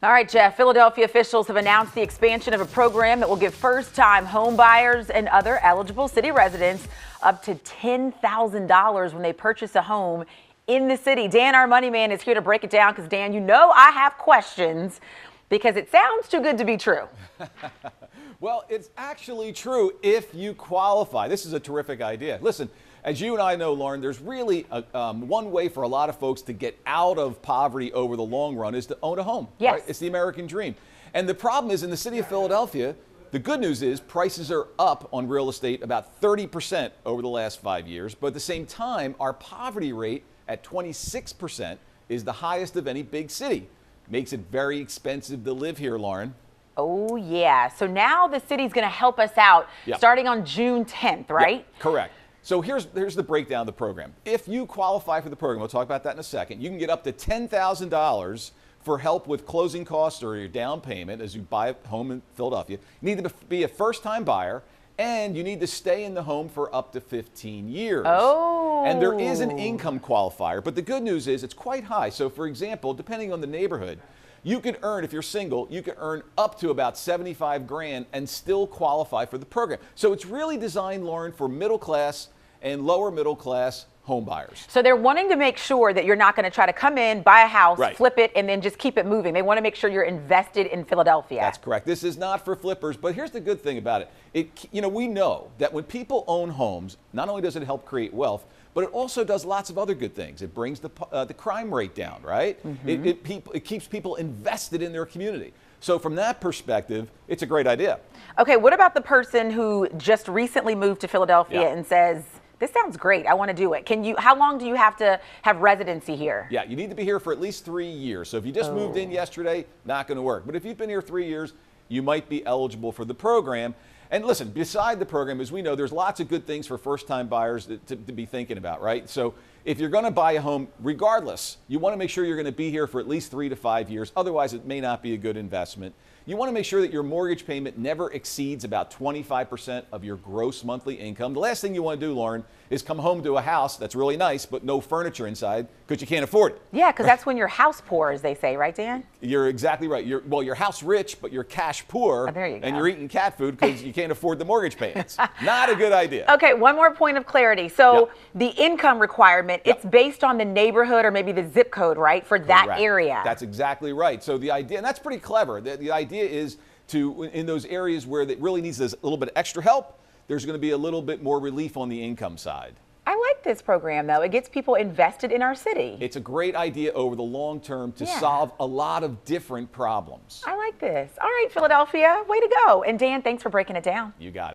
All right, Jeff, Philadelphia officials have announced the expansion of a program that will give first-time home buyers and other eligible city residents up to $10,000 when they purchase a home in the city. Dan, our money man, is here to break it down because, Dan, you know I have questions because it sounds too good to be true. Well, it's actually true if you qualify. This is a terrific idea. Listen, as you and I know, Lauren, there's really one way for a lot of folks to get out of poverty over the long run is to own a home. Yes. Right? It's the American dream. And the problem is in the city of Philadelphia, the good news is prices are up on real estate about 30% over the last 5 years. But at the same time, our poverty rate at 26% is the highest of any big city. Makes it very expensive to live here, Lauren. Oh, yeah. So now the city's going to help us out starting on June 10th, right? Yep, correct. So here's the breakdown of the program. If you qualify for the program, we'll talk about that in a second, you can get up to $10,000 for help with closing costs or your down payment as you buy a home in Philadelphia. You need to be a first-time buyer, and you need to stay in the home for up to 15 years. Oh. And there is an income qualifier, but the good news is it's quite high. So, for example, depending on the neighborhood, you could earn, if you're single, you could earn up to about 75 grand and still qualify for the program. So it's really designed, Lauren, for middle class and lower middle class home buyers. So they're wanting to make sure that you're not going to try to come in, buy a house, Right. flip it, and then just keep it moving. They want to make sure you're invested in Philadelphia. That's correct. This is not for flippers, but here's the good thing about it. We know that when people own homes, not only does it help create wealth, but it also does lots of other good things. It brings the crime rate down, right? Mm-hmm. It keeps people invested in their community. So from that perspective, it's a great idea. Okay, what about the person who just recently moved to Philadelphia and says, this sounds great, I want to do it. How long do you have to have residency here? Yeah, you need to be here for at least 3 years. So if you just moved in yesterday, not going to work. But if you've been here 3 years, you might be eligible for the program. And listen, beside the program, as we know, there's lots of good things for first-time buyers to be thinking about, right? So if you're going to buy a home, regardless, you want to make sure you're going to be here for at least 3 to 5 years. Otherwise, it may not be a good investment. You want to make sure that your mortgage payment never exceeds about 25% of your gross monthly income. The last thing you want to do, Lauren, is come home to a house that's really nice, but no furniture inside because you can't afford it. Yeah, because that's when you're house poor, as they say, right, Dan? You're exactly right. You're house rich, but you're cash poor. Oh, there you go. And you're eating cat food because you can't afford the mortgage payments. Not a good idea. Okay, one more point of clarity. So the income requirement, it's based on the neighborhood or maybe the zip code, right, for that area. That's exactly right. So the idea, and that's pretty clever, the idea is to, in those areas where it really needs a little bit of extra help, there's going to be a little bit more relief on the income side. I like this program, though. It gets people invested in our city. It's a great idea over the long term to solve a lot of different problems. I like this. All right, Philadelphia, way to go. And Dan, thanks for breaking it down. You got it.